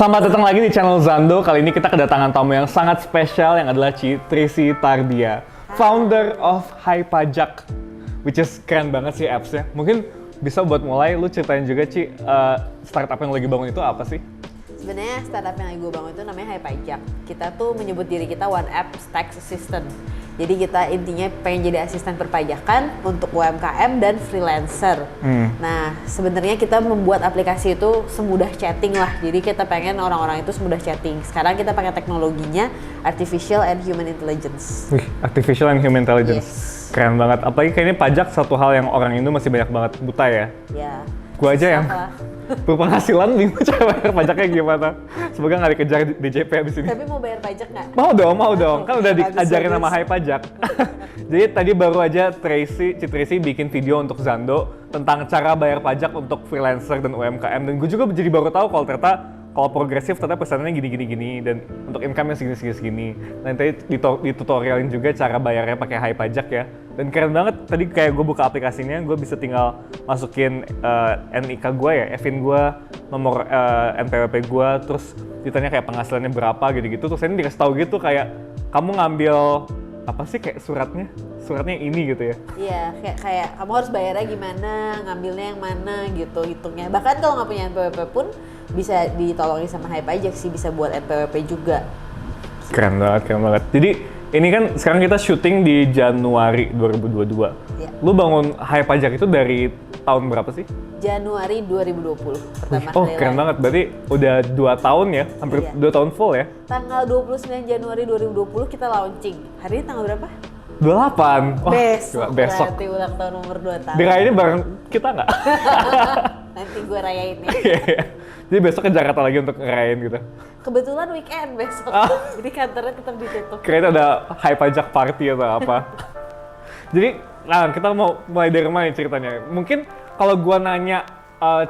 Selamat datang lagi di channel Zando. Kali ini kita kedatangan tamu yang sangat spesial yang adalah Ci Trisi Tardia, founder of Hypajak, which is keren banget sih apps-nya. Mungkin bisa buat mulai, lu ceritain juga Ci, startup yang lagi bangun itu apa sih? Sebenarnya startup yang lagi gue bangun itu namanya Hypajak. Kita tuh menyebut diri kita One App Tax Assistant. Jadi kita intinya pengen jadi asisten perpajakan untuk UMKM dan freelancer. Nah, sebenarnya kita membuat aplikasi itu semudah chatting lah. Jadi kita pengen orang-orang itu semudah chatting. Sekarang kita pakai teknologinya Artificial and Human Intelligence. Wih, Artificial and Human Intelligence. Yes. Keren banget. Apalagi kayaknya pajak satu hal yang orang Indo masih banyak banget buta ya. Ya. Gua aja yang berpenghasilan bingung cara bayar pajaknya gimana. Semoga nggak dikejar DJP abis ini. Tapi mau bayar pajak nggak? Mau dong. Kan udah diajarin bagus. nama Hypajak. Jadi tadi baru aja Tracy bikin video untuk Zando tentang cara bayar pajak untuk freelancer dan UMKM. Dan gue juga jadi baru tahu kalau ternyata kalau progresif ternyata pesanannya gini dan untuk income-nya segini. Nanti di tutorialin juga cara bayarnya pakai Hypajak ya. Dan keren banget, tadi kayak gue buka aplikasinya, gue bisa tinggal masukin NIK gue ya, EVIN gue, nomor NPWP gue, terus ditanya kayak penghasilannya berapa gitu-gitu, terus ini dikasih tahu gitu kayak kamu ngambil apa sih kayak suratnya ini gitu ya. Iya, kayak kamu harus bayarnya gimana, ngambilnya yang mana gitu hitungnya. Bahkan kalau nggak punya NPWP pun bisa ditolongin sama Hypajak sih, bisa buat NPWP juga. Keren banget. Jadi ini kan sekarang kita syuting di Januari 2022. Ya. Lu bangun Hypajak itu dari tahun berapa sih? Januari 2020 pertama Oh kali. keren banget, berarti udah 2 tahun ya, hampir Iya. 2 tahun full ya? Tanggal 29 Januari 2020 kita launching. Hari ini tanggal berapa? 28. Wah, Besok. gila, besok. Berarti ulang tahun nomor 2 tahun. Dirayainnya bareng kita nggak? Nanti gue rayain ya. Iya. Jadi besok ke Jakarta lagi untuk ngerayain gitu. Kebetulan weekend besok. Jadi kantornya tetap ditutup. Kirain ada Hypajak party atau apa. Jadi, nah kita mau mulai dari mana nih ceritanya? Mungkin kalau gua nanya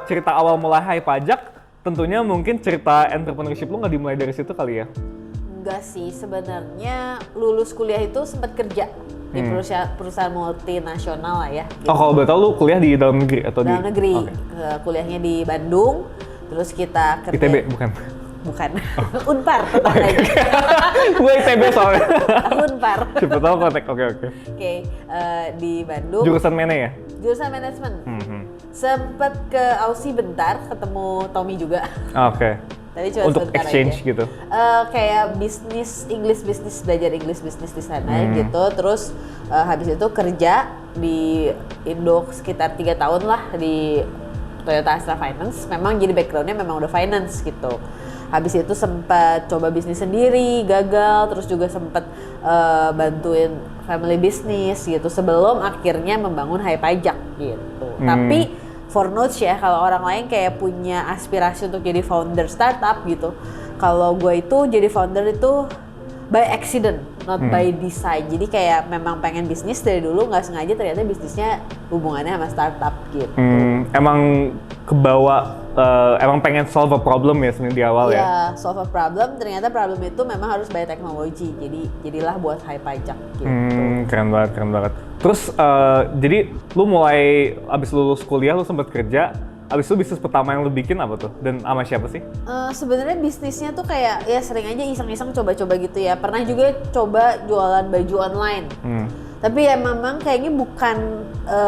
cerita awal mulai Hypajak, tentunya mungkin cerita entrepreneurship lu nggak dimulai dari situ kali ya? Enggak sih, sebenarnya lulus kuliah itu sempat kerja di perusahaan multinasional lah ya. Gitu. Oh kalau boleh tahu lu kuliah di dalam negeri atau Dalam di? negeri. Oke. Kuliahnya di Bandung. Terus kita kerja. ITB bukan? Bukan. Unpar tetangganya. Gue ITB soalnya. Unpar. Siapa tahu kontak. Oke. Oke, di Bandung. Jurusan mana ya? Jurusan manajemen. Sempet ke Aussie bentar, ketemu Tommy juga. Oke. Tapi cuma Untuk sebentar exchange aja. gitu? Kayak English business, belajar English business di sana gitu. Terus habis itu kerja di Indo sekitar 3 tahun lah di Toyota Astra Finance. Memang jadi backgroundnya memang udah finance gitu. Habis itu sempat coba bisnis sendiri, gagal. Terus juga sempat bantuin family business gitu. Sebelum akhirnya membangun Hypajak gitu. Tapi for notes ya, kalau orang lain kayak punya aspirasi untuk jadi founder startup gitu. Kalau gue itu jadi founder itu by accident, not by design. Jadi kayak memang pengen bisnis dari dulu, nggak sengaja ternyata bisnisnya hubungannya sama startup gitu. Emang kebawa, emang pengen solve a problem ya sebenarnya di awal ya? Ya, solve a problem, ternyata problem itu memang harus by teknologi. Jadi jadilah buat Hypajak gitu. Keren banget. Terus jadi lu mulai abis lulus kuliah lu sempat kerja, abis itu bisnis pertama yang lu bikin apa tuh? Dan sama siapa sih? Sebenarnya bisnisnya tuh kayak ya sering aja iseng-iseng coba-coba gitu ya. Pernah juga coba jualan baju online. Tapi ya memang kayaknya bukan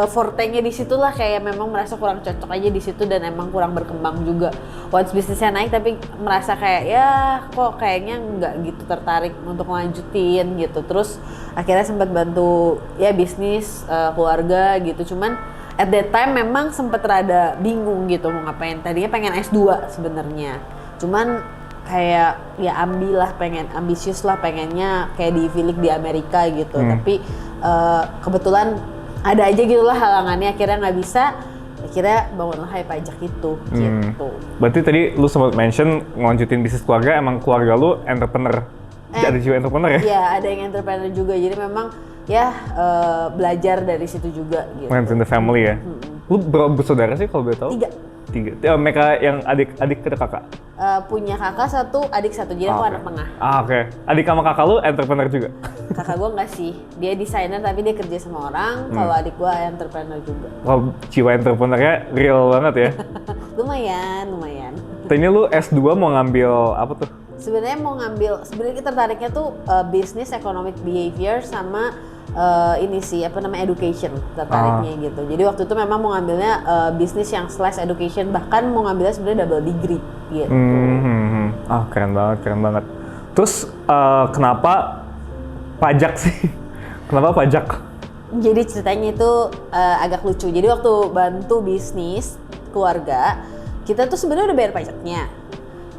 forte-nya di situ lah, kayak memang merasa kurang cocok aja di situ dan emang kurang berkembang juga. Once bisnisnya naik tapi merasa kayak ya kok kayaknya nggak gitu tertarik untuk lanjutin gitu. Terus akhirnya sempat bantu ya bisnis keluarga gitu. Cuman at that time memang sempet rada bingung gitu mau ngapain. Tadinya pengen S2 sebenarnya. Cuman kayak ya ambillah, pengen ambisius lah, pengennya kayak di Ivy League di Amerika gitu. Tapi kebetulan ada aja gitulah halangannya, akhirnya nggak bisa. Akhirnya bangunlah Hypajak itu gitu. Berarti tadi lu sempat mention ngelanjutin bisnis keluarga, emang keluarga lu entrepreneur? Ada juga entrepreneur ya? Iya, ada yang entrepreneur juga. Jadi memang ya belajar dari situ juga gitu. Friends in the family ya? Lu berapa bersaudara sih kalau boleh tahu? 3. Mereka yang adik ke kakak? Punya kakak 1, adik 1, jadi aku anak tengah. Oke. Adik sama kakak lu entrepreneur juga? Kakak gue enggak sih, dia desainer tapi dia kerja sama orang. Kalau adik gue entrepreneur juga. Wah, jiwa entrepreneurnya real banget ya? Lumayan. Tadinya lu S2 mau ngambil apa tuh? Sebenarnya sebenarnya kita tertariknya tuh business economic behavior sama ini sih apa namanya education tertariknya gitu. Jadi waktu itu memang mau ngambilnya bisnis yang / education, bahkan mau ngambilnya sebenarnya double degree gitu. Keren banget. Terus kenapa pajak sih? Kenapa pajak? Jadi ceritanya itu agak lucu. Jadi waktu bantu bisnis keluarga, kita tuh sebenarnya udah bayar pajaknya,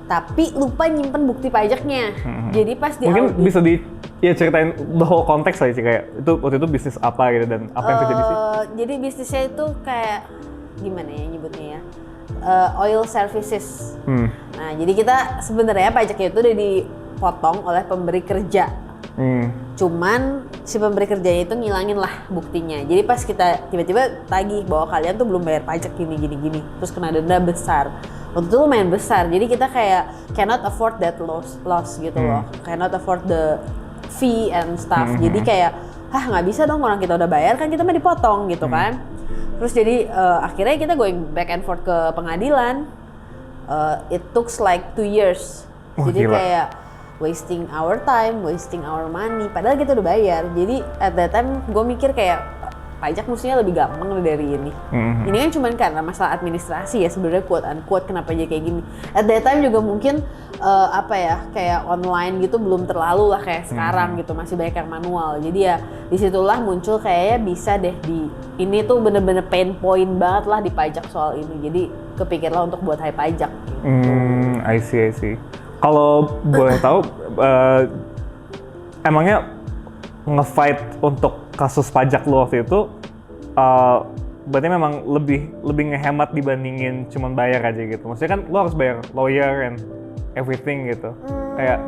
tapi lupa nyimpen bukti pajaknya. Jadi pas di mungkin audit, bisa ceritain the whole konteks aja sih, kayak itu waktu itu bisnis apa gitu dan apa yang terjadi sih? Jadi bisnisnya itu kayak gimana ya nyebutnya ya, oil services. Nah jadi kita sebenarnya pajaknya itu udah dipotong oleh pemberi kerja. Cuman si pemberi kerjanya itu ngilangin lah buktinya. Jadi pas kita tiba-tiba tagih bahwa kalian tuh belum bayar pajak gini, terus kena denda besar. Waktu itu lumayan besar. Jadi kita kayak cannot afford that loss gitu loh. Cannot afford the fee and stuff. Jadi kayak nggak bisa dong, orang kita udah bayar kan, kita mah dipotong gitu kan. Terus jadi akhirnya kita going back and forth ke pengadilan. It took like 2 years. Jadi gila. kayak wasting our time, wasting our money, padahal kita udah bayar. Jadi at that time gue mikir kayak pajak mestinya lebih gampang dari ini. Ini kan cuma karena masalah administrasi ya sebenarnya, quote unquote, kenapa aja kayak gini. At that time juga mungkin kayak online gitu belum terlalu lah kayak sekarang gitu, masih banyak yang manual. Jadi ya disitulah muncul kayaknya bisa deh ini tuh bener-bener pain point banget lah di pajak soal ini. Jadi kepikirlah untuk buat high pajak. I see. Kalau boleh tahu, emangnya nge-fight untuk kasus pajak lu waktu itu, berarti memang lebih ngehemat dibandingin cuman bayar aja gitu? Maksudnya kan lu harus bayar lawyer and everything gitu, kayak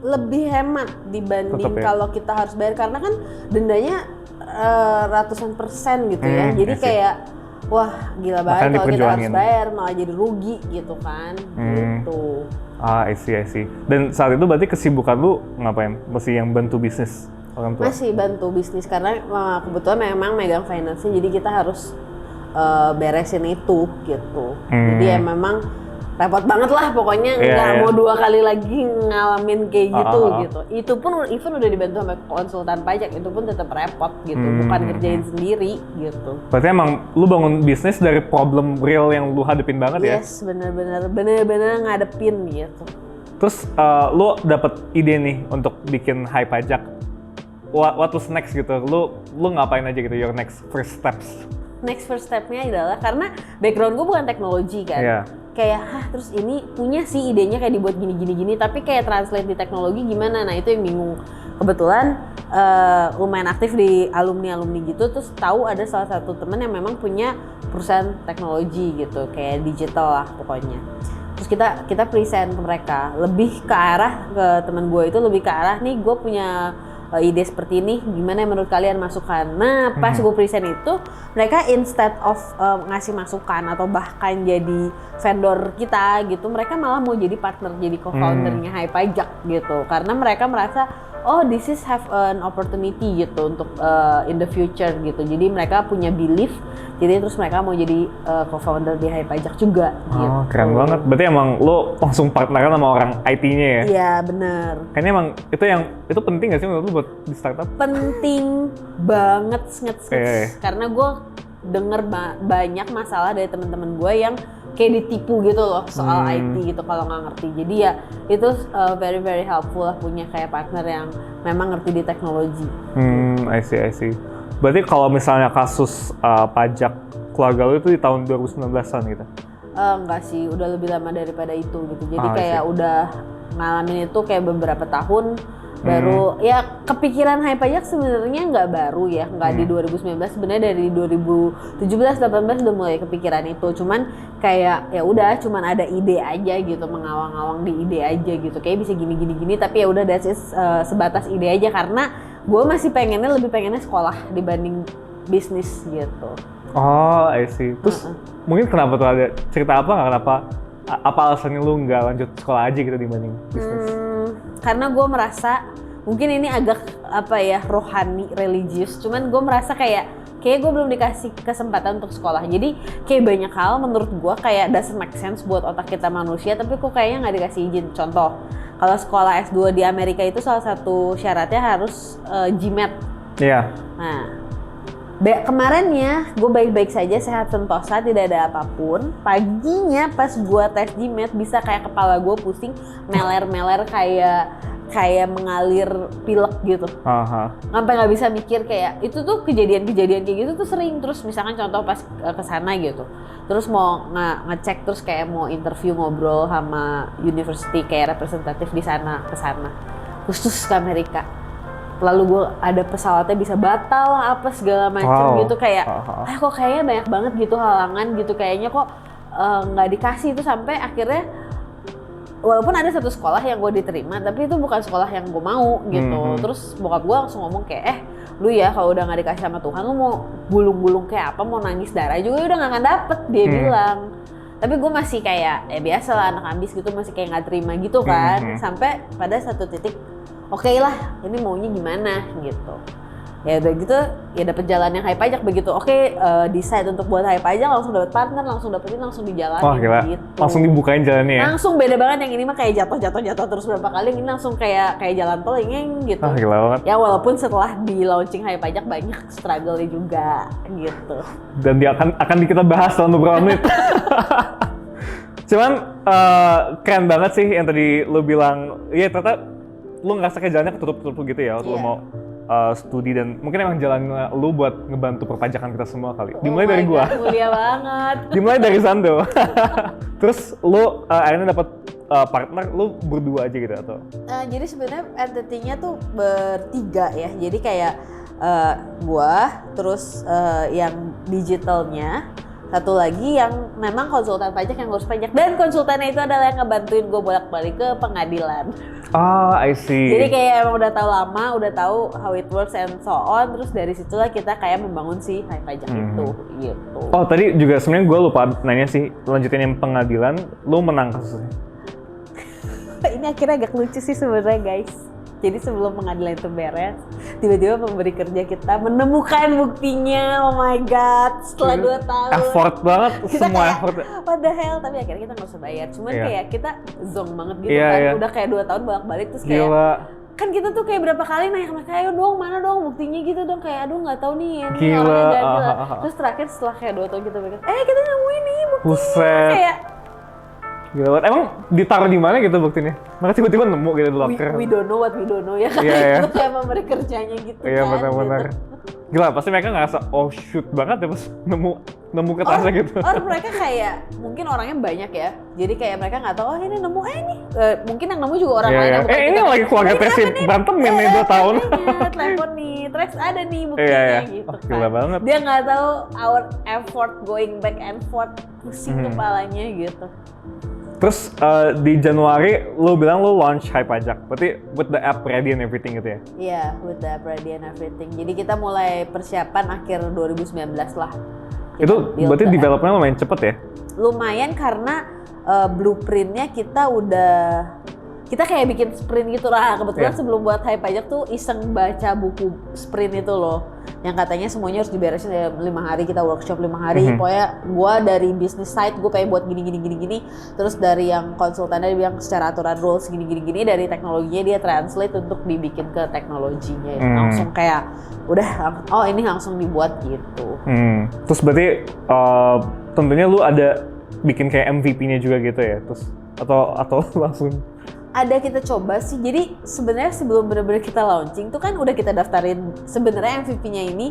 lebih hemat dibanding kalau kita harus bayar, karena kan dendanya ratusan persen gitu ya. Jadi kayak wah gila banget kalau kita harus bayar, malah jadi rugi gitu kan. Gitu. I see. Dan saat itu berarti kesibukan lu ngapain? Masih yang bantu bisnis orang tua? Masih bantu bisnis karena kebetulan memang megang finance-nya, jadi kita harus beresin itu gitu. Jadi ya memang repot banget lah pokoknya, nggak mau 2 kali lagi ngalamin kayak gitu. Itu pun even udah dibantu sama konsultan pajak, itu pun tetap repot gitu, bukan kerjain sendiri gitu. Berarti emang lu bangun bisnis dari problem real yang lu hadepin banget ya? Yes, bener-bener ngadepin gitu. Terus lu dapet ide nih untuk bikin high pajak. What was next gitu? Lu ngapain aja gitu, your next first steps? Next first step-nya adalah karena background gue bukan teknologi kan. Kayak terus ini punya sih idenya kayak dibuat gini, tapi kayak translate di teknologi gimana? Nah itu yang bingung. Kebetulan lumayan aktif di alumni gitu, terus tahu ada salah satu temen yang memang punya perusahaan teknologi gitu, kayak digital lah pokoknya. Terus kita present ke mereka, lebih ke arah, ke temen gue itu lebih ke arah nih gue punya ide seperti ini, gimana menurut kalian masukan. Nah pas gue present itu, mereka instead of ngasih masukan atau bahkan jadi vendor kita gitu, mereka malah mau jadi partner, jadi co-foundernya High Pajak gitu, karena mereka merasa oh this is have an opportunity gitu untuk in the future gitu. Jadi mereka punya belief, jadi terus mereka mau jadi co-founder di High Pajak juga. Gitu. Keren banget. Berarti emang lo langsung partneran sama orang IT-nya ya? Iya benar. Kayaknya emang itu penting nggak sih menurut lo buat di startup? Penting banget, karena gue denger banyak masalah dari teman-teman gue yang kayak ditipu gitu loh soal IT gitu kalau nggak ngerti. Jadi ya itu very very helpful lah punya kayak partner yang memang ngerti di teknologi. I see. Berarti kalau misalnya kasus pajak keluarga lo itu di tahun 2019-an gitu? Enggak sih, udah lebih lama daripada itu gitu. Jadi kayak udah ngalamin itu kayak beberapa tahun baru ya kepikiran High Pajak sebenarnya nggak baru ya, nggak di 2019, sebenarnya dari 2017-18 udah mulai kepikiran itu, cuman kayak ya udah cuman ada ide aja gitu, mengawang-awang di ide aja gitu, kayak bisa gini tapi ya udah that's it, sebatas ide aja, karena gue masih lebih pengennya sekolah dibanding bisnis gitu. Oh, I see. Terus mungkin kenapa tuh, ada cerita apa alasannya lu nggak lanjut sekolah aja gitu dibanding bisnis? Karena gue merasa mungkin ini agak rohani, religius, cuman gue merasa kayak kayak gue belum dikasih kesempatan untuk sekolah. Jadi kayak banyak hal menurut gue kayak doesn't make sense buat otak kita manusia, tapi kok kayaknya nggak dikasih izin. Contoh, kalau sekolah S2 di Amerika itu salah satu syaratnya harus GMAT. Iya. Nah, kemarinnya gue baik-baik saja, sehat sentosa, tidak ada apapun. Paginya pas gue tes GMAT bisa kayak kepala gue pusing, meler-meler kayak mengalir pilek gitu. Sampai nggak bisa mikir kayak itu tuh kejadian-kejadian kayak gitu tuh sering. Terus misalkan contoh pas kesana gitu, terus mau ngecek terus kayak mau interview ngobrol sama university kayak representatif di sana kesana, khusus ke Amerika. Lalu gue ada pesawatnya bisa batal apa segala macam gitu kayak kok kayaknya banyak banget gitu halangan gitu kayaknya kok nggak dikasih itu sampai akhirnya walaupun ada satu sekolah yang gue diterima tapi itu bukan sekolah yang gue mau gitu. Terus bokap gue langsung ngomong kayak lu ya kalau udah nggak dikasih sama Tuhan lu mau gulung-gulung kayak apa, mau nangis darah juga udah nggak akan dapet dia bilang. Tapi gue masih kayak biasa lah anak ambis gitu, masih kayak nggak terima gitu kan. Sampai pada satu titik oke lah, ini maunya gimana gitu. Ya udah gitu, ya dapet jalan yang high pajak begitu. Decide untuk buat high pajak, langsung dapet partner, langsung dapetin, langsung dijalanin. Wah gila, gitu. Langsung dibukain jalannya ya? Langsung beda banget, yang ini mah kayak jatuh terus berapa kali, ini langsung kayak jalan tol gitu. Gila banget. Ya walaupun setelah di launching high pajak banyak struggle-nya juga gitu. Dan dia akan kita bahas dalam beberapa menit. Cuman keren banget sih yang tadi lu bilang, ya ternyata lu ngerasa kayak jalannya ketutup-ketutup gitu ya waktu lu mau studi, dan mungkin emang jalan lu buat ngebantu perpajakan kita semua kali. Dimulai dari gua. Mulia banget. Dimulai dari Zando. Terus lu akhirnya dapat partner, lu berdua aja gitu atau? Jadi sebenarnya entity-nya tuh bertiga ya. Jadi kayak gua, terus yang digitalnya, satu lagi yang memang konsultan pajak yang ngurus pajak, dan konsultannya itu adalah yang ngebantuin gue bolak-balik ke pengadilan. I see. Jadi kayak emang udah tahu lama, udah tahu how it works and so on, terus dari situlah kita kayak membangun si high pajak itu gitu. Oh tadi juga sebenarnya gue lupa nanya sih, lanjutin yang pengadilan, lu menang kasusnya? Ini akhirnya agak lucu sih sebenarnya guys. Jadi sebelum pengadilan itu beres, tiba-tiba pemberi kerja kita menemukan buktinya. Oh my god, setelah 2 tahun. Effort banget, kita semua kayak, effort. what the hell, tapi akhirnya kita nggak usah bayar. Cuman kayak kita zonk banget gitu kan, udah kayak 2 tahun bolak-balik terus kayak kan kita tuh kayak berapa kali nanya ke mereka, ayo dong mana dong buktinya gitu dong, kayak aduh nggak tahu nih ini orangnya gagal. Terus terakhir setelah kayak 2 tahun kita pikir, kita nemuin nih buktinya. Buset. Kayak gila banget. Emang ditaruh di mana gitu buktinya? Mereka tiba-tiba nemu gitu di locker. We don't know what we don't know ya kan. Itu kayak memberi kerjanya gitu kan. Iya benar-benar. Gitu. Gila, pasti mereka ngerasa oh shoot banget ya pas nemu kertasnya gitu. Mereka kayak mungkin orangnya banyak ya. Jadi kayak mereka nggak tahu ini nemu nih. Mungkin yang nemu juga orang lain yang bukan ini lagi keluarga Tracy berantem nih 2 tahun. Telepon nih, Trax ada nih buktinya gitu. Gila banget. Dia nggak tahu our effort going back and forth, pusing kepalanya gitu. Terus di Januari lu bilang lu launch high pajak, berarti with the app ready and everything gitu ya? Iya, with the app ready and everything. Jadi kita mulai persiapan akhir 2019 lah. Itu berarti development lumayan cepet ya? Lumayan karena blueprintnya kita kayak bikin sprint gitu lah. Kebetulan sebelum buat high pajak tuh iseng baca buku sprint itu loh, yang katanya semuanya harus diberesin dalam 5 hari. Kita workshop 5 hari. Pokoknya gue dari business side gue pengen buat gini. Terus dari yang konsultannya dia bilang secara aturan rules gini. Dari teknologinya dia translate untuk dibikin ke teknologinya. Langsung kayak udah ini langsung dibuat gitu. Terus berarti tentunya lu ada bikin kayak MVP-nya juga gitu ya? Terus atau langsung? Ada kita coba sih. Jadi sebenarnya sebelum benar-benar kita launching tuh kan udah kita daftarin sebenarnya MVP-nya ini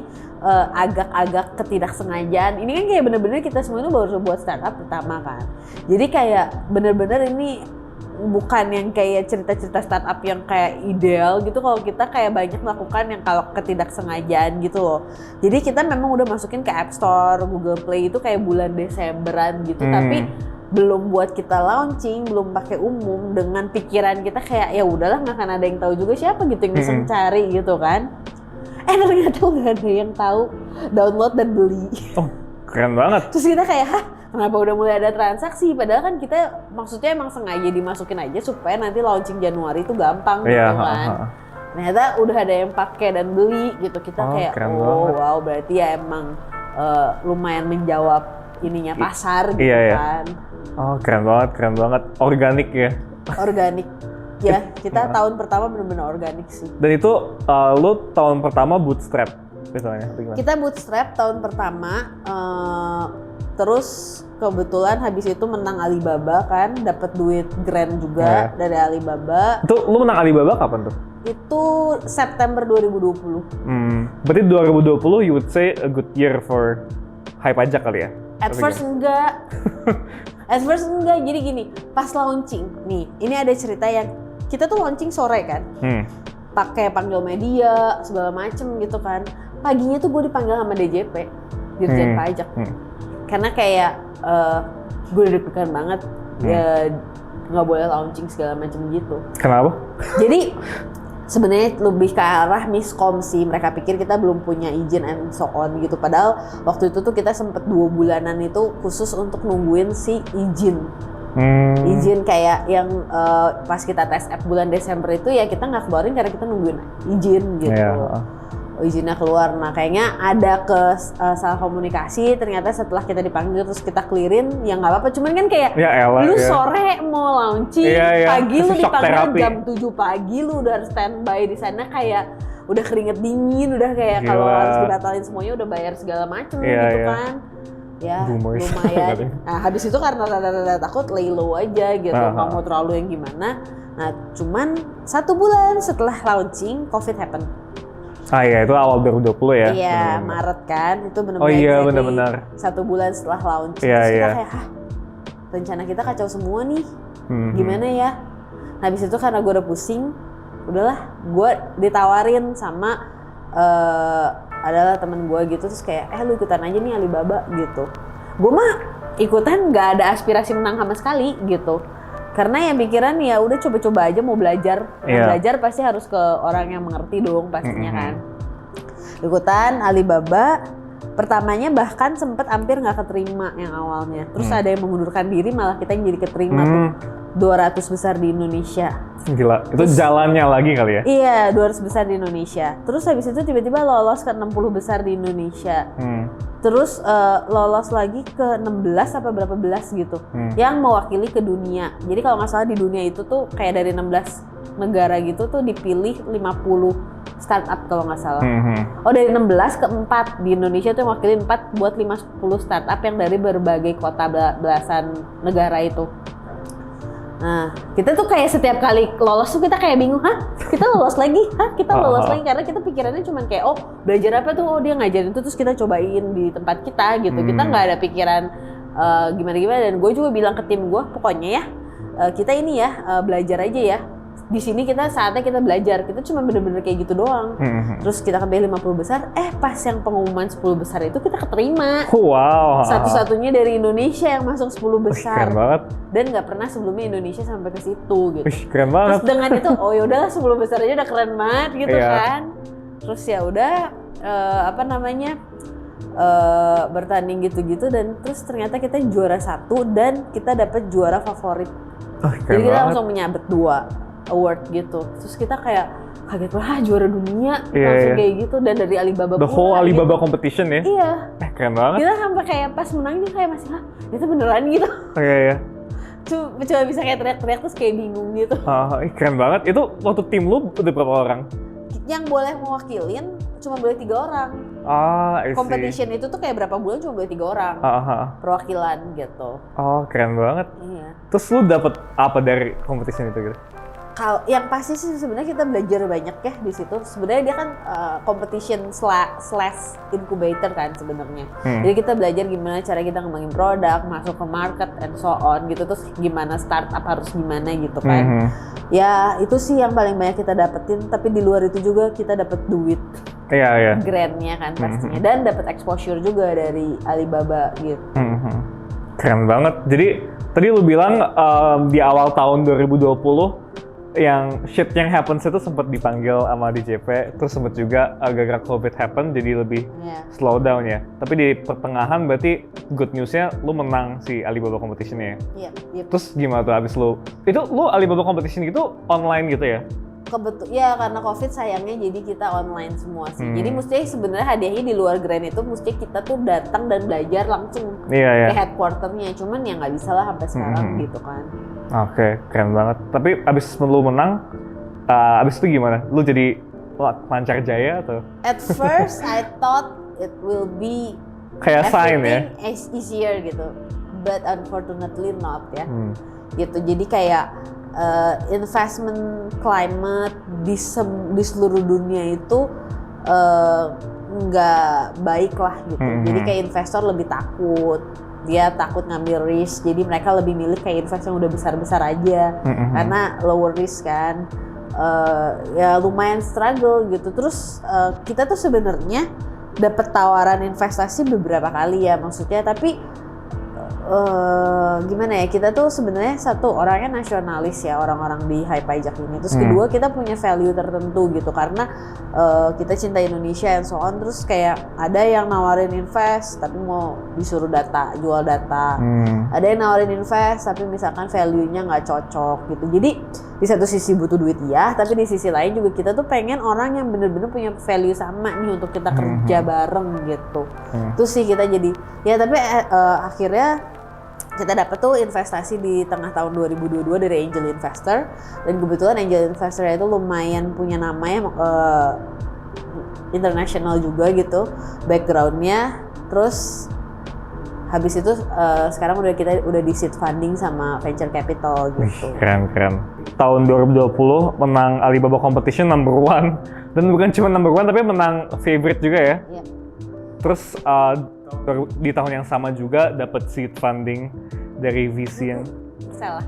agak-agak ketidaksengajaan. Ini kan kayak bener-bener kita semua itu baru buat startup pertama kan. Jadi kayak bener-bener ini bukan yang kayak cerita-cerita startup yang kayak ideal gitu. Kalau kita kayak banyak melakukan yang kalau ketidaksengajaan gitu loh. Jadi kita memang udah masukin ke App Store, Google Play itu kayak bulan Desemberan gitu. Tapi belum buat kita launching, belum pakai umum, dengan pikiran kita kayak ya udahlah nggak akan ada yang tahu juga siapa gitu yang bisa cari gitu kan. Ternyata nggak ada yang tahu, download dan beli. Oh keren banget. Terus kita kayak kenapa udah mulai ada transaksi, padahal kan kita maksudnya emang sengaja dimasukin aja supaya nanti launching Januari itu gampang gitu kan. ternyata udah ada yang pakai dan beli gitu. Kita kayak keren oh banget. wow, berarti ya emang lumayan menjawab ininya pasar gitu iya. kan. Oh keren banget, organik ya. Organik ya, kita tahun pertama benar-benar organik sih. Dan itu lu tahun pertama bootstrap misalnya, atau gimana? Kita bootstrap tahun pertama, terus kebetulan habis itu menang Alibaba kan, dapat duit grant juga dari Alibaba. Itu lu menang Alibaba kapan tuh? Itu September 2020. Berarti 2020 you would say a good year for Hype Pajak kali ya? At first enggak. At first enggak, jadi gini, pas launching, nih ini ada cerita yang kita tuh launching sore kan, pakai panggil media segala macem gitu kan. Paginya tuh gue dipanggil sama DJP, Dirjen Pajak, karena kayak gue udah deg-degan banget, ya nggak boleh launching segala macem gitu. Kenapa? Jadi sebenarnya lebih ke arah miskom sih, mereka pikir kita belum punya izin and so on gitu. Padahal waktu itu tuh kita sempet 2 bulanan itu khusus untuk nungguin si izin. Izin kayak yang pas kita tes app bulan Desember itu ya kita nggak keluarin karena kita nungguin izin gitu. Izinnya keluar, nah kayaknya ada salah komunikasi. Ternyata setelah kita dipanggil terus kita clearin, ya nggak apa-apa. Cuman kan kayak lu sore mau launching, pagi lu dipanggil jam 7 pagi, lu udah standby di sana kayak udah keringet dingin, udah kayak kalau harus dibatalin semuanya udah bayar segala macem gitu kan. Ya lumayan. Nah habis itu karena rada-rada takut lay low aja gitu, nggak mau terlalu yang gimana. Nah cuman 1 bulan setelah launching COVID happen. Iya itu awal 2020 ya? Iya Maret kan, itu benar-benar benar-benar 1 bulan setelah launching. Terus kita kayak rencana kita kacau semua nih, gimana ya? Nah habis itu karena gue udah pusing, udahlah gue ditawarin sama adalah temen gue gitu, terus kayak lu ikutan aja nih Alibaba gitu. Gue mah ikutan nggak ada aspirasi menang sama sekali gitu, karena yang pikiran ya udah coba-coba aja mau belajar. Belajar pasti harus ke orang yang mengerti dong pastinya kan. Ikutan Alibaba, pertamanya bahkan sempet hampir nggak keterima yang awalnya. Terus ada yang mengundurkan diri, malah kita yang jadi keterima tuh 200 besar di Indonesia. Gila, itu terus, jalannya lagi kali ya? Iya, 200 besar di Indonesia. Terus habis itu tiba-tiba lolos ke 60 besar di Indonesia. Terus lolos lagi ke 16 apa berapa belas gitu, yang mewakili ke dunia. Jadi kalau nggak salah di dunia itu tuh kayak dari 16 negara gitu tuh dipilih 50 startup kalau nggak salah. Oh dari 16 ke 4, di Indonesia tuh yang wakili 4 buat 50 startup yang dari berbagai kota belasan negara itu. Nah, kita tuh kayak setiap kali lolos tuh kita kayak bingung, kita lolos lagi, kita lolos lagi, karena kita pikirannya cuman kayak, oh belajar apa tuh, oh dia ngajarin itu terus kita cobain di tempat kita gitu. Kita nggak ada pikiran gimana-gimana, dan gue juga bilang ke tim gue, pokoknya ya kita ini ya belajar aja ya. Di sini kita saatnya kita belajar, kita cuma bener-bener kayak gitu doang. Terus kita kepilih 50 besar, pas yang pengumuman 10 besar itu kita keterima. Wow. Satu-satunya dari Indonesia yang masuk 10 besar. Keren banget. Dan nggak pernah sebelumnya Indonesia sampai ke situ gitu. Keren banget. Terus dengan itu, oh yaudahlah 10 besar aja udah keren banget gitu kan. Terus ya udah bertanding gitu-gitu, dan terus ternyata kita juara 1 dan kita dapat juara favorit. Jadi kita langsung menyabet 2 award gitu. Terus kita kayak kaget, wah juara dunia langsung kayak gitu, dan dari Alibaba. The whole Alibaba gitu. competition ya? Iya. Keren banget. Kita sampai kayak pas menangnya kayak masih, itu beneran gitu. Iya. Cuma bisa kayak teriak-teriak terus kayak bingung gitu. Keren banget. Itu waktu tim lu udah berapa orang? Yang boleh mewakilin cuma boleh 3 orang. Competition itu tuh kayak berapa bulan cuma boleh 3 orang. Perwakilan gitu. Keren banget. Iya. Terus lu dapet apa dari competition itu gitu? Kalau yang pasti sih sebenarnya kita belajar banyak ya di situ. Sebenarnya dia kan competition slash incubator kan sebenarnya. Jadi kita belajar gimana cara kita ngembangin produk, masuk ke market and so on gitu. Terus gimana startup harus gimana gitu kan. Ya itu sih yang paling banyak kita dapetin. Tapi di luar itu juga kita dapet duit. Iya. Grant-nya kan pastinya. Dan dapet exposure juga dari Alibaba gitu. Keren banget. Jadi tadi lu bilang di awal tahun 2020 yang shit yang happens itu sempat dipanggil sama DJP, terus sempat juga gara-gara COVID happen jadi lebih slow down ya. Tapi di pertengahan berarti good newsnya lu menang si Alibaba competition-nya ya? Iya. Terus gimana tuh abis lu? Itu lu Alibaba competition gitu online gitu ya? Ya karena COVID sayangnya jadi kita online semua sih. Hmm. Jadi mestinya sebenarnya hadiahnya di luar Grand itu mesti kita tuh datang dan belajar langsung Iya. ke headquarternya. Cuman ya nggak bisa lah sampai sekarang gitu kan. Oke, keren banget. Tapi abis lu menang, abis itu gimana? Lu jadi lancar jaya atau? At first I thought it will be Kayak sign ya? everything easier gitu. But unfortunately not ya. Gitu. Jadi kayak investment climate di seluruh dunia itu nggak baik lah gitu. Jadi kayak investor lebih takut, dia takut ngambil risk. Jadi mereka lebih milih kayak invest yang udah besar-besar aja karena lower risk kan. Ya lumayan struggle gitu. Terus kita tuh sebenarnya dapat tawaran investasi beberapa kali ya maksudnya, tapi gimana ya, kita tuh sebenarnya satu orangnya nasionalis ya, orang-orang di High Pajak ini. Terus kedua kita punya value tertentu gitu karena kita cinta Indonesia and so on. Terus kayak ada yang nawarin invest tapi mau disuruh jual data. Ada yang nawarin invest tapi misalkan value-nya nggak cocok gitu. Jadi di satu sisi butuh duit ya, tapi di sisi lain juga kita tuh pengen orang yang bener-bener punya value sama nih untuk kita kerja bareng gitu. Terus sih kita jadi ya, tapi akhirnya kita dapat tuh investasi di tengah tahun 2022 dari angel investor, dan kebetulan angel investor itu lumayan punya nama ya, internasional juga gitu backgroundnya. Terus habis itu sekarang udah di seed funding sama venture capital gitu. Keren. Tahun 2020 menang Alibaba Competition number 1, dan bukan cuma number 1 tapi menang favorite juga ya. Iya. Terus di tahun yang sama juga dapat seed funding dari VC yang salah.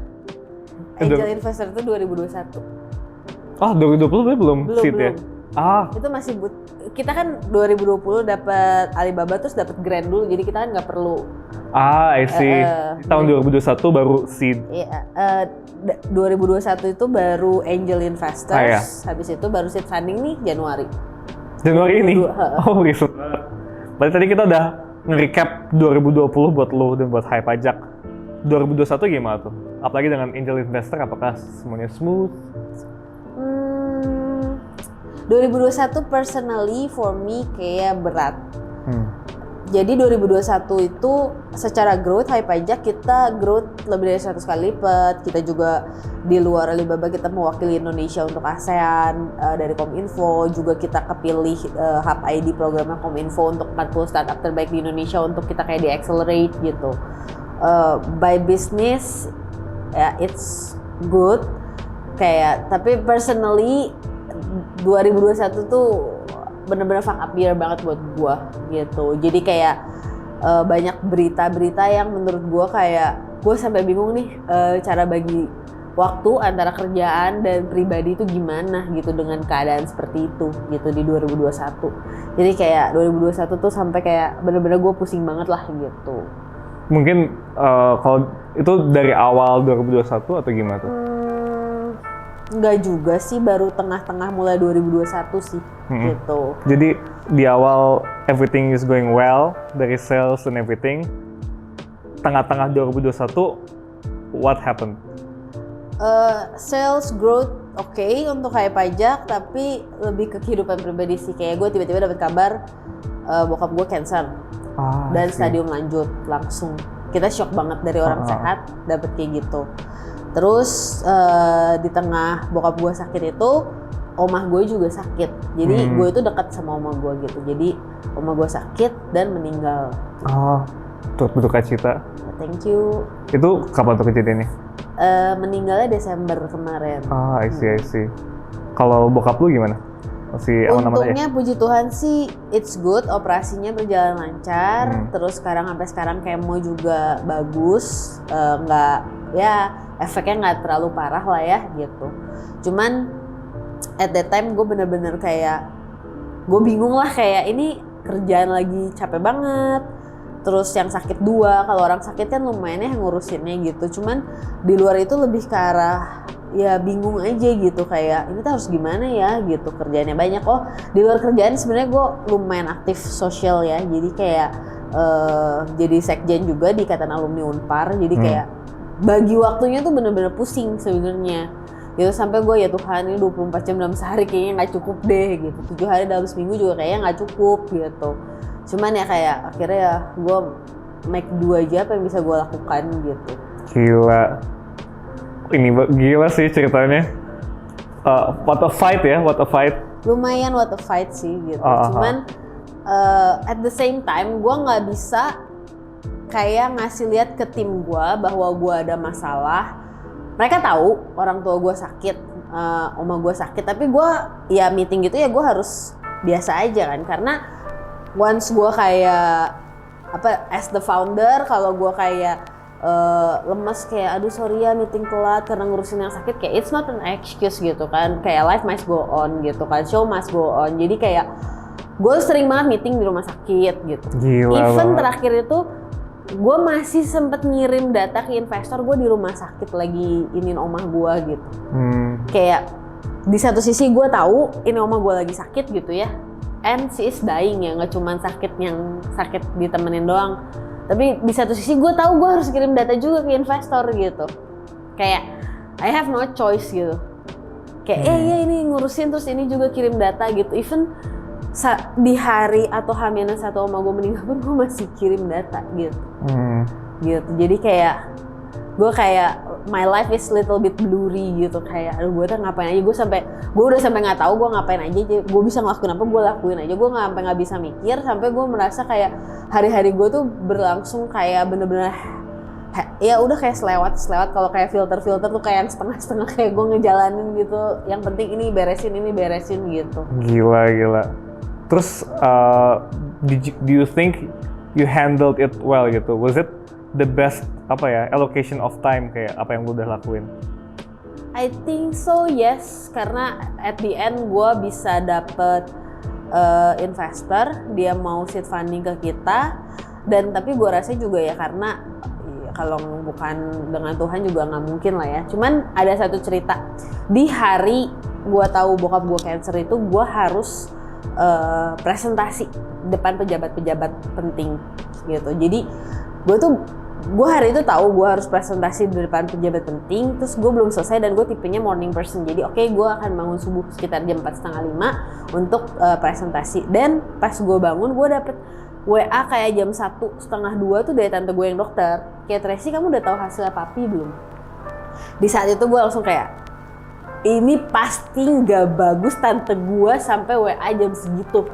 Angel investor itu 2021. Oh, 2020 belum seed ya? Itu masih kita kan 2020 dapat Alibaba terus dapat grant dulu, jadi kita kan nggak perlu. I see. Tahun 2021 baru seed. Iya, 2021 itu baru angel investors. Habis itu baru seed funding nih Januari ini. Oh, recent. Berarti tadi kita udah nge-recap 2020 buat lo dan buat High Pajak. 2021 gimana tuh? Apalagi dengan angel investor, apakah semuanya smooth? 2021 personally for me kayak berat. Jadi 2021 itu secara growth High Pajak kita growth lebih dari 100 kali lipat. Kita juga di luar Alibaba kita mewakili Indonesia untuk ASEAN dari Kominfo. Juga kita kepilih Hub ID programnya Kominfo untuk 40 startup terbaik di Indonesia untuk kita kayak di-accelerate gitu. By business ya it's good kayak, tapi personally 2021 tuh bener-bener fuck up year banget buat gua gitu. Jadi kayak banyak berita-berita yang menurut gua kayak gua sampai bingung nih cara bagi waktu antara kerjaan dan pribadi itu gimana gitu dengan keadaan seperti itu gitu di 2021. Jadi kayak 2021 tuh sampai kayak bener-bener gua pusing banget lah gitu. Mungkin kalau itu dari awal 2021 atau gimana tuh? Enggak juga sih, baru tengah-tengah mulai 2021 sih gitu. Jadi di awal everything is going well dari sales and everything. Tengah-tengah 2021 what happened? Sales growth oke untuk High Pajak, tapi lebih ke kehidupan pribadi sih. Kayak gue tiba-tiba dapat kabar bokap gue cancer dan stadium lanjut langsung. Kita shock banget dari orang sehat dapat kayak gitu. Terus di tengah bokap gue sakit itu, omah gue juga sakit. Jadi gue itu dekat sama omah gue gitu. Jadi omah gue sakit dan meninggal. Turut berduka cita. Thank you. Itu kapan tuh kejadiannya? Meninggalnya Desember kemarin. I see. Kalau bokap lu gimana? Masih aman-aman aja? Untungnya puji Tuhan sih it's good, operasinya berjalan lancar. Terus sampai sekarang kemo juga bagus, nggak ya efeknya nggak terlalu parah lah ya gitu. Cuman at that time gue bener-bener kayak gue bingung lah, kayak ini kerjaan lagi capek banget. Terus yang sakit dua, kalau orang sakit kan lumayan ya ngurusinnya gitu. Cuman di luar itu lebih ke arah ya bingung aja gitu, kayak ini tuh harus gimana ya gitu, kerjaannya banyak. Oh di luar kerjaan sebenarnya gue lumayan aktif sosial ya, jadi kayak jadi sekjen juga di Ikatan Alumni Unpar, jadi kayak bagi waktunya tuh bener-bener pusing sebenarnya. gitu, sampai gue ya Tuhan ini 24 jam dalam sehari kayaknya nggak cukup deh gitu, 7 hari dalam seminggu juga kayaknya nggak cukup gitu. Cuman ya kayak akhirnya ya gue make do aja apa yang bisa gue lakukan gitu. Gila, ini gila sih ceritanya. What a fight ya, what a fight. Lumayan what a fight sih gitu. Cuman at the same time gue nggak bisa kayak ngasih lihat ke tim gue bahwa gue ada masalah. Mereka tahu orang tua gue sakit, oma gue sakit, tapi gue ya meeting gitu ya gue harus biasa aja kan, karena once gue kayak apa as the founder, kalau gue kayak lemes kayak aduh sorry ya meeting telat karena ngurusin yang sakit, kayak it's not an excuse gitu kan, kayak life must go on gitu kan, show must go on. Jadi kayak gue sering banget meeting di rumah sakit gitu. Gila even banget. terakhir itu gue masih sempet ngirim data ke investor gue di rumah sakit lagi inin omah gue gitu. Kayak di satu sisi gue tahu ini omah gue lagi sakit gitu ya, and she is dying ya, nggak cuma sakit yang sakit ditemenin doang, tapi di satu sisi gue tahu gue harus kirim data juga ke investor gitu. Kayak I have no choice gitu. Kayak ya ini ngurusin terus ini juga kirim data gitu. Even di hari atau H-1 oma gue meninggal pun gue masih kirim data gitu. Gitu. Jadi kayak gue kayak my life is little bit blurry gitu, kayak aduh gue tuh ngapain aja, gue udah sampai nggak tahu gue ngapain aja, gue bisa ngelakuin apa gue lakuin aja, gue nggak bisa mikir, sampai gue merasa kayak hari-hari gue tuh berlangsung kayak bener-bener ya udah kayak selewat kalau kayak filter tuh kayak yang setengah-setengah, kayak gue ngejalanin gitu, yang penting ini beresin gitu. Gila. Terus do you think you handled it well gitu? Was it the best allocation of time kayak apa yang lu udah lakuin? I think so, yes, karena at the end gue bisa dapet investor, dia mau seed funding ke kita, dan tapi gue rasa juga ya karena kalau bukan dengan Tuhan juga nggak mungkin lah ya. Cuman ada satu cerita, di hari gue tahu bokap gue cancer itu gue harus presentasi depan pejabat-pejabat penting gitu. Jadi gue hari itu tahu gue harus presentasi di depan pejabat penting, terus gue belum selesai dan gue tipenya morning person. Jadi oke, gue akan bangun subuh sekitar jam 4:30 untuk presentasi. Dan pas gue bangun gue dapet WA kayak jam 1:30, 2 tuh dari tante gue yang dokter. Kayak Tracy, kamu udah tahu hasilnya papi belum? Di saat itu gue langsung kayak ini pasti nggak bagus, tante gue sampai WA jam segitu.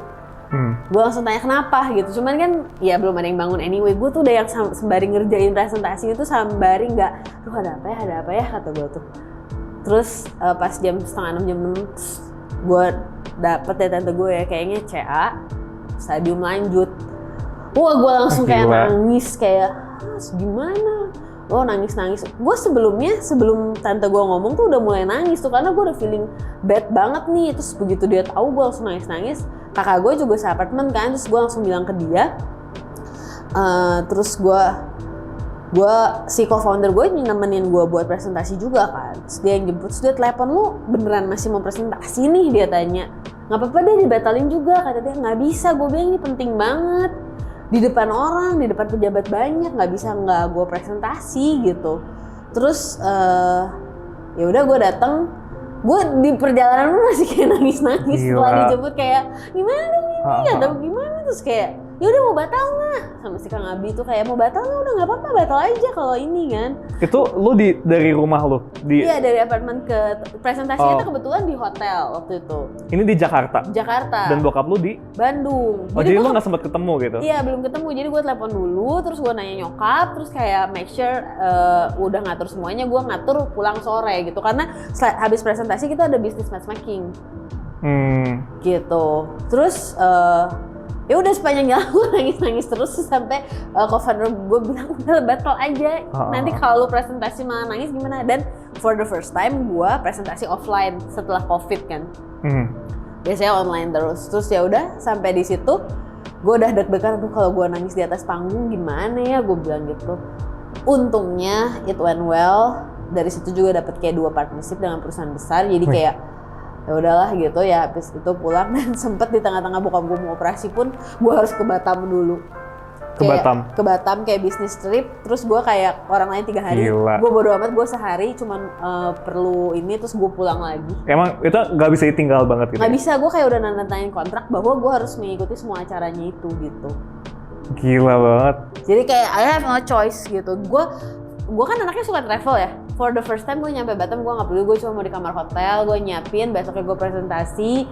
Gue langsung tanya kenapa gitu, cuman kan ya belum ada yang bangun anyway. Gue tuh udah yang sembari ngerjain presentasi itu sembari nggak, aduh ada apa ya kata gue tuh. Terus pas jam 5:30 jam 6 gue dapet dari tante gue ya kayaknya CA stadium lanjut. Wah gue langsung kayak nangis, kayak gimana? Oh nangis. Gue sebelum tante gue ngomong tuh udah mulai nangis tuh, karena gue udah feeling bad banget nih. Terus begitu dia tahu gue langsung nangis. Kakak gue juga seapartemen kan, terus gue langsung bilang ke dia. Terus gue si co-founder gue nemenin gue buat presentasi juga kan. Terus dia yang jemput, terus dia telepon, lu beneran masih mau presentasi nih, dia tanya. Nggak apa-apa deh dibatalin juga, kata dia. Nggak bisa, gue bilang ini penting banget. Di depan orang, di depan pejabat banyak, nggak bisa nggak gue presentasi gitu. Terus ya udah gue datang, gue di perjalanan masih kayak nangis setelah dijemput, kayak gimana dong ini atau gimana, terus kayak ya udah mau batal nggak, sama si Kang Abi tuh kayak mau batal nggak, udah nggak apa-apa batal aja kalau ini kan. Itu lu dari rumah lu? Iya dari apartemen ke presentasinya tuh kebetulan di hotel waktu itu. Ini di Jakarta? Jakarta. Dan bokap lu di? Bandung. Jadi lu nggak sempet ketemu gitu? Iya belum ketemu, jadi gue telepon dulu, terus gue nanya nyokap, terus kayak make sure udah ngatur semuanya, gue ngatur pulang sore gitu, karena habis presentasi kita ada business matchmaking. Gitu. Terus ya udah sepanjang jalan gue nangis terus sampai co-founder gue bilang udah batal aja, nanti kalau lu presentasi malah nangis gimana. Dan for the first time gue presentasi offline setelah COVID kan. Biasanya online terus ya udah sampai di situ gue udah deg-degan tuh, kalau gue nangis di atas panggung gimana ya, gue bilang gitu. Untungnya it went well, dari situ juga dapet kayak 2 partnership dengan perusahaan besar, jadi kayak ya udahlah gitu ya. Habis itu pulang, dan sempet di tengah-tengah bokap gue mau operasi pun gue harus ke Batam dulu. Ke Batam? Ke Batam kayak bisnis trip, terus gue kayak orang lain 3 hari. Gila. Gue bodo amat, gue sehari cuman perlu ini, terus gue pulang lagi. Emang itu nggak bisa ditinggal banget gitu? Nggak bisa, gue kayak udah nandain kontrak bahwa gue harus mengikuti semua acaranya itu gitu. Gila banget. Jadi kayak I have no choice gitu. Gue kan anaknya suka travel ya. For the first time gue nyampe Batam, gue nggak peduli, gue cuma mau di kamar hotel, gue nyiapin, besoknya gue presentasi.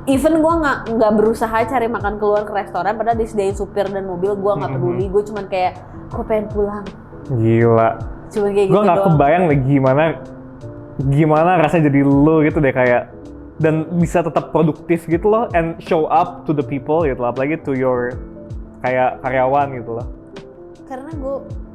Even gue nggak berusaha cari makan keluar ke restoran, padahal disediain supir dan mobil, gue nggak peduli. Gue cuman kayak, gue pengen pulang. Gila. Cuman kayak gitu Gue nggak doang. kebayang deh gimana rasanya jadi lo gitu deh, kayak dan bisa tetap produktif gitu loh and show up to the people gitu loh, apalagi to your kayak karyawan gitu loh.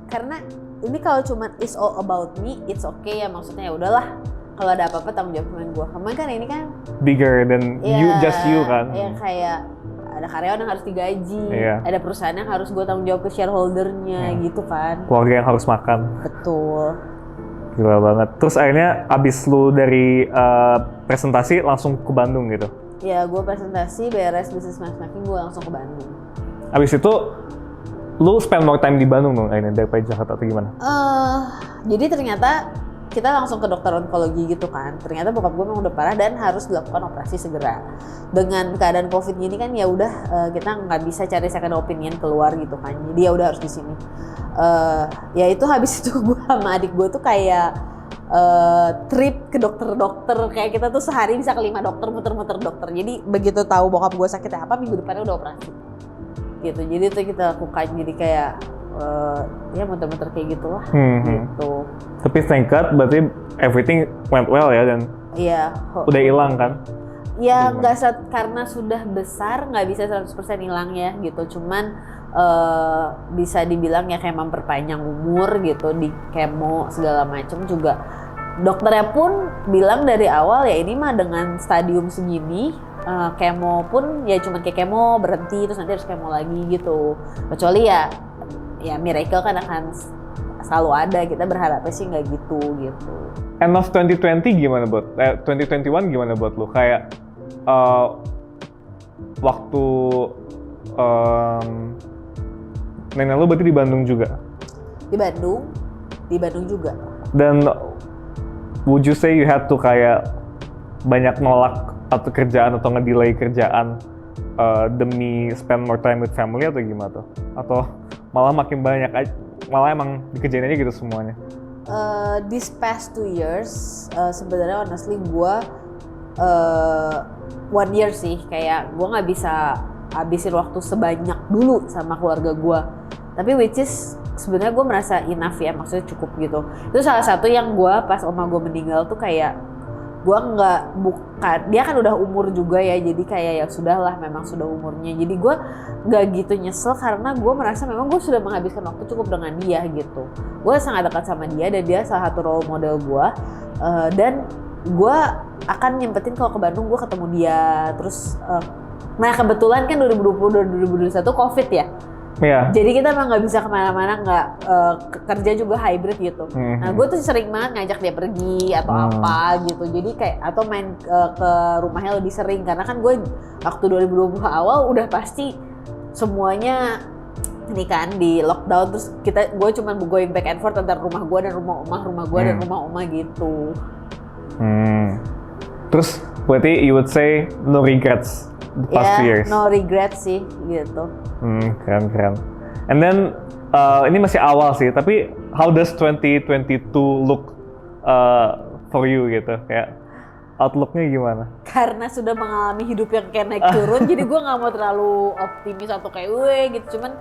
Karena ini kalau cuman is all about me, it's okay ya, maksudnya ya udahlah. Kalau ada apa-apa tanggung jawab pemain gue. Kemarin kan ini kan Bigger than just you kan. Ya kayak ada karyawan yang harus digaji, ada perusahaan yang harus gue tanggung jawab ke shareholdernya gitu kan. Keluarga yang harus makan. Betul. Gila banget. Terus akhirnya abis lu dari presentasi langsung ke Bandung gitu? Ya gue presentasi, beres business matchmaking, gue langsung ke Bandung. Abis itu lu spend more time di Bandung dong akhirnya daripada Jakarta atau gimana? Jadi ternyata kita langsung ke dokter onkologi gitu kan. Ternyata bokap gue memang udah parah dan harus dilakukan operasi segera. Dengan keadaan COVID gini kan ya udah kita nggak bisa cari second opinion keluar gitu kan. Jadi ya udah harus di sini. Ya itu habis itu gue sama adik gue tuh kayak trip ke dokter-dokter, kayak kita tuh sehari bisa ke 5 dokter, muter-muter dokter. Jadi begitu tahu bokap gue sakitnya apa, minggu depannya udah operasi. Gitu. Jadi itu kita lakukan, jadi kayak ya muter-muter kayak gitulah. Gitu. Tapi thank God berarti everything went well ya dan udah hilang kan? Ya nggak karena sudah besar nggak bisa 100% hilang ya gitu. Cuman bisa dibilang ya kayak memperpanjang umur gitu, di kemo segala macam juga. Dokternya pun bilang dari awal ya ini mah dengan stadium segini kemo pun ya cuma kayak kemo berhenti terus nanti harus kemo lagi gitu. Kecuali ya miracle kan akan selalu ada, kita berharapnya sih nggak gitu. End of 2020 gimana buat 2021 gimana buat lu? Kayak waktu nenek lu berarti di Bandung juga? Di Bandung juga. Dan would you say you had to kayak banyak nolak atau kerjaan atau ngedelay kerjaan demi spend more time with family atau gimana tuh? Atau malah makin banyak malah emang dikerjain aja gitu semuanya? This past 2 years sebenarnya honestly gue 1 year sih, kayak gue nggak bisa habisin waktu sebanyak dulu sama keluarga gue. Tapi which is sebenarnya gue merasa enough ya, maksudnya cukup gitu. Itu salah satu yang gue pas oma gue meninggal tuh kayak gue dia kan udah umur juga ya, jadi kayak ya sudahlah, memang sudah umurnya. Jadi gue nggak gitu nyesel karena gue merasa memang gue sudah menghabiskan waktu cukup dengan dia gitu. Gue sangat dekat sama dia dan dia salah satu role model gue. Dan gue akan nyempetin kalau ke Bandung gue ketemu dia. Terus nah kebetulan kan 2020-2021 COVID ya. Iya. Jadi kita emang nggak bisa kemana-mana, nggak kerja juga hybrid gitu. Nah gue tuh sering banget ngajak dia pergi atau apa gitu. Jadi kayak atau main ke rumahnya lebih sering karena kan gue waktu 2020 awal udah pasti semuanya ini kan di lockdown, terus gue cuma going back and forth antara rumah gue dan rumah gue dan rumah oma gitu. Terus berarti you would say no regrets the past 2 years? No regrets sih gitu. Keren. And then ini masih awal sih, tapi how does 2022 look for you gitu? Kayak outlook-nya gimana? Karena sudah mengalami hidup yang kayak naik turun, jadi gue nggak mau terlalu optimis atau kayak gitu. Cuman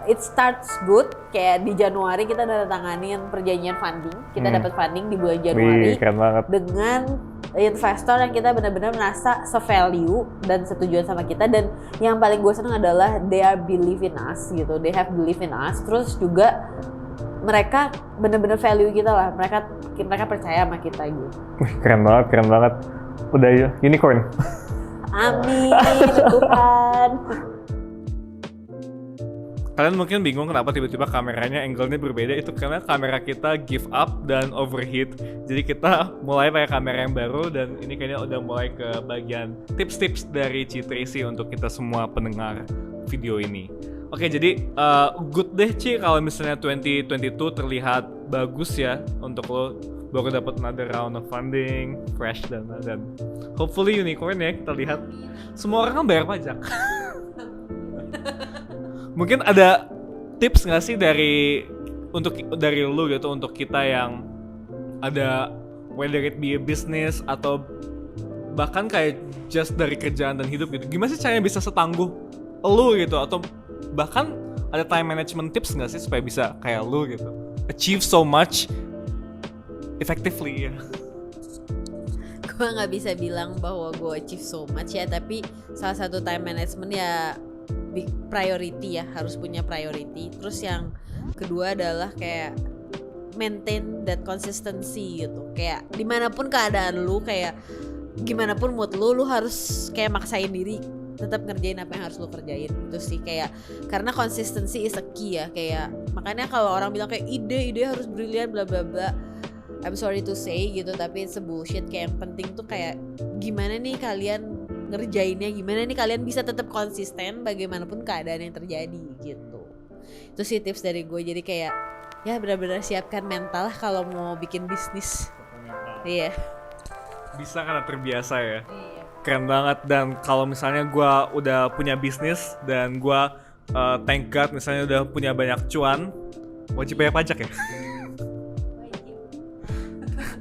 it starts good. Kayak di Januari kita udah tanganin perjanjian funding. Kita dapat funding di bulan Januari. Keren banget. Dengan investor yang kita benar-benar merasa se-value dan setujuan sama kita, dan yang paling gue seneng adalah they are believe in us gitu, they have believe in us. Terus juga mereka benar-benar value kita lah, mereka percaya sama kita gitu. Keren banget, udah unicorn. Amin Tuhan. Kalian mungkin bingung kenapa tiba-tiba kameranya angle-nya berbeda, itu karena kamera kita give up dan overheat. Jadi kita mulai pakai kamera yang baru dan ini kayaknya udah mulai ke bagian tips-tips dari Ci Tracy untuk kita semua pendengar video ini. Oke, jadi good deh Ci kalau misalnya 2022 terlihat bagus ya untuk lo baru dapat another round of funding, fresh dan hopefully unicorn ya kita lihat. Semua orang kan bayar pajak. Mungkin ada tips nggak sih dari lu gitu untuk kita yang ada whether it be a business atau bahkan kayak just dari kerjaan dan hidup gitu. Gimana sih caranya bisa setangguh lu gitu atau bahkan ada time management tips nggak sih supaya bisa kayak lu gitu achieve so much effectively ya? Gue nggak bisa bilang bahwa gue achieve so much ya, tapi salah satu time management ya big priority ya, harus punya priority. Terus yang kedua adalah kayak maintain that consistency gitu, kayak dimanapun keadaan lu, kayak gimana pun mood lu harus kayak maksain diri tetap ngerjain apa yang harus lu kerjain. Itu sih kayak, karena consistency is a key ya, kayak makanya kalau orang bilang kayak ide harus brilian bla bla bla, I'm sorry to say gitu, tapi it's a bullshit. Kayak yang penting tuh kayak gimana nih kalian ngerjainnya, gimana nih kalian bisa tetap konsisten bagaimanapun keadaan yang terjadi gitu. Itu sih tips dari gue. Jadi kayak ya benar-benar siapkan mental lah kalau mau bikin bisnis. Iya. Bisa karena terbiasa ya. Iya. Keren banget. Dan kalau misalnya gue udah punya bisnis dan gue thank God misalnya udah punya banyak cuan, wajib bayar pajak ya.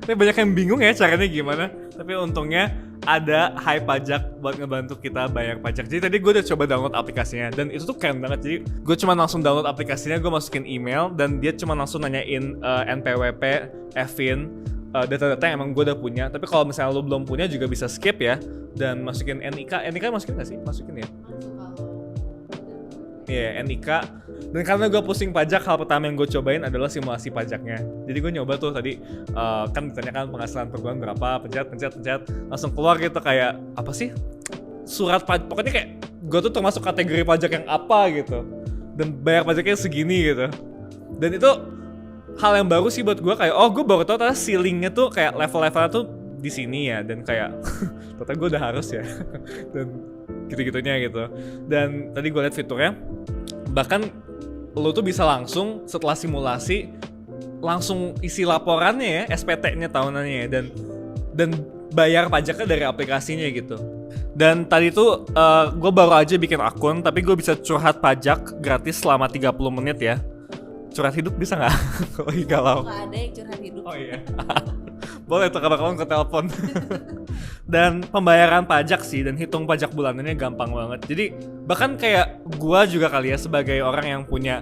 Tapi banyak yang bingung ya caranya gimana. Tapi untungnya ada Hai Pajak buat ngebantu kita bayar pajak. Jadi tadi gue udah coba download aplikasinya dan itu tuh keren banget. Jadi gue cuma langsung download aplikasinya, gue masukin email dan dia cuma langsung nanyain NPWP, EVIN, data-data yang emang gue udah punya. Tapi kalau misalnya lo belum punya juga bisa skip ya dan masukin NIK. NIK masukin nggak sih? Masukin ya. Iya, NIK. Dan karena gue pusing pajak, hal pertama yang gue cobain adalah simulasi pajaknya. Jadi gue nyoba tuh tadi, kan ditanyakan penghasilan per bulan berapa, pencet, langsung keluar gitu kayak, apa sih? Surat pajak, pokoknya kayak gue tuh termasuk kategori pajak yang apa gitu. Dan bayar pajaknya segini gitu. Dan itu hal yang baru sih buat gue, kayak, oh gue baru tau ternyata ceilingnya tuh kayak level-levelnya tuh di sini ya. Dan kayak, ternyata gue udah harus ya. Dan gitu-gitunya gitu. Dan tadi gue liat fiturnya, bahkan lo tuh bisa langsung setelah simulasi langsung isi laporannya ya, SPT-nya tahunannya ya, dan bayar pajaknya dari aplikasinya gitu. Dan tadi tuh gue baru aja bikin akun, tapi gue bisa curhat pajak gratis selama 30 menit ya. Curhat hidup bisa nggak? Kalau lagi galau. Nggak ada yang curhat hidup. Oh iya. Boleh tuh kawan-kawan ke telepon. Dan pembayaran pajak sih dan hitung pajak bulanannya gampang banget. Jadi bahkan kayak gua juga kali ya sebagai orang yang punya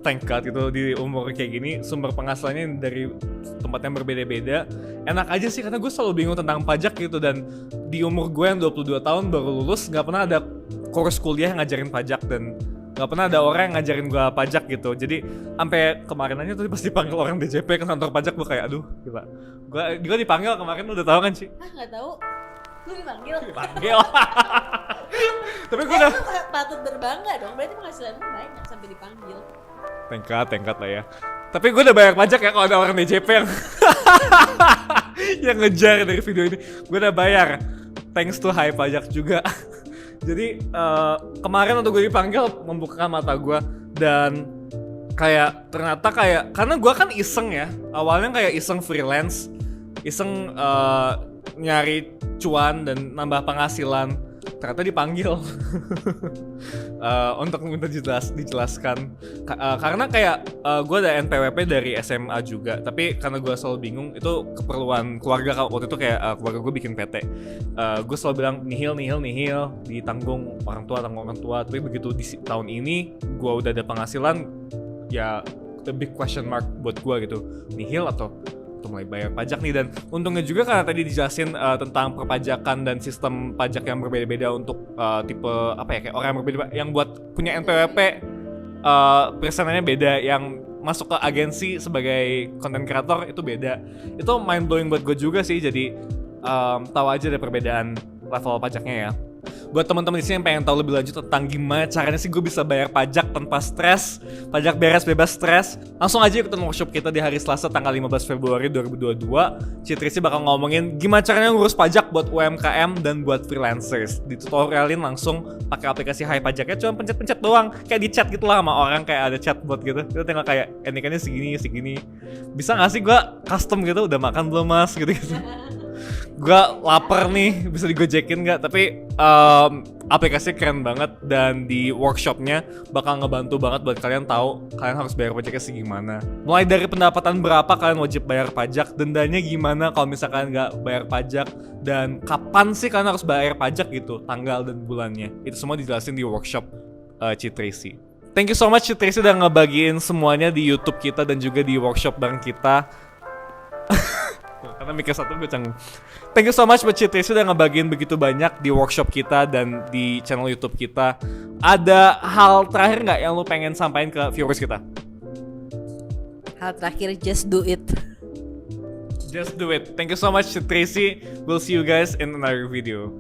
thank God gitu di umur kayak gini, sumber penghasilannya dari tempat yang berbeda-beda. Enak aja sih karena gue selalu bingung tentang pajak gitu, dan di umur gue yang 22 tahun baru lulus gak pernah ada kurs kuliah yang ngajarin pajak dan gak pernah ada orang yang ngajarin gue pajak gitu. Jadi sampai kemarin aja tuh pas dipanggil orang DJP ke kantor pajak, gue kayak aduh gila. Gue dipanggil kemarin, udah tahu kan sih? Ah nggak tahu. Lu dipanggil? Dipanggil. Tapi gue udah lu patut berbangga dong. Berarti penghasilan lu banyak sampai dipanggil. Tengkat lah ya. Tapi gue udah bayar pajak ya kalau ada orang DJP yang yang ngejar dari video ini. Gue udah bayar. Thanks to Hai Pajak juga. Jadi kemarin waktu gue dipanggil membukakan mata gue, dan kayak ternyata kayak karena gue kan iseng ya, awalnya kayak iseng freelance, iseng nyari cuan dan nambah penghasilan, ternyata dipanggil untuk minta dijelaskan karena kayak gue ada NPWP dari SMA juga, tapi karena gue selalu bingung itu keperluan keluarga. Waktu itu kayak keluarga gue bikin PT, gue selalu bilang nihil ditanggung orang tua, tapi begitu di tahun ini gue udah ada penghasilan, ya the big question mark buat gue gitu, nihil atau mulai bayar pajak nih. Dan untungnya juga karena tadi dijelasin tentang perpajakan dan sistem pajak yang berbeda-beda untuk tipe apa ya, kayak orang yang berbeda, yang buat punya NPWP persenannya beda, yang masuk ke agensi sebagai content creator itu beda. Itu mind blowing buat gue juga sih, jadi tahu aja ada perbedaan level pajaknya ya. Buat teman-teman di sini yang pengen tahu lebih lanjut tentang gimana caranya sih gue bisa bayar pajak tanpa stres, pajak beres bebas stres, langsung aja ikutan workshop kita di hari Selasa tanggal 15 Februari 2022. Citrisi bakal ngomongin gimana caranya ngurus pajak buat UMKM dan buat freelancers. Di tutorialin langsung pakai aplikasi Hai Pajaknya, cuma pencet-pencet doang, kayak di chat gitu lah sama orang, kayak ada chatbot gitu. Kita tinggal kayak NIK-nya segini. Bisa nggak sih gue custom gitu, udah makan belum mas gitu-gitu. Gue lapar nih, bisa digojekin nggak? Tapi aplikasinya keren banget, dan di workshopnya bakal ngebantu banget buat kalian tahu kalian harus bayar pajaknya segimana. Mulai dari pendapatan berapa kalian wajib bayar pajak, dendanya gimana kalau misalkan nggak bayar pajak, dan kapan sih kalian harus bayar pajak gitu, tanggal dan bulannya. Itu semua dijelasin di workshop Citrisi. Thank you so much Citrisi udah ngebagiin semuanya di YouTube kita dan juga di workshop bareng kita. Karena mikir satu gue canggung. Thank you so much buat Citrisi udah ngebagiin begitu banyak di workshop kita dan di channel YouTube kita. Ada hal terakhir nggak yang lu pengen sampaikan ke viewers kita? Hal terakhir, just do it. Just do it. Thank you so much Citrisi. We'll see you guys in another video.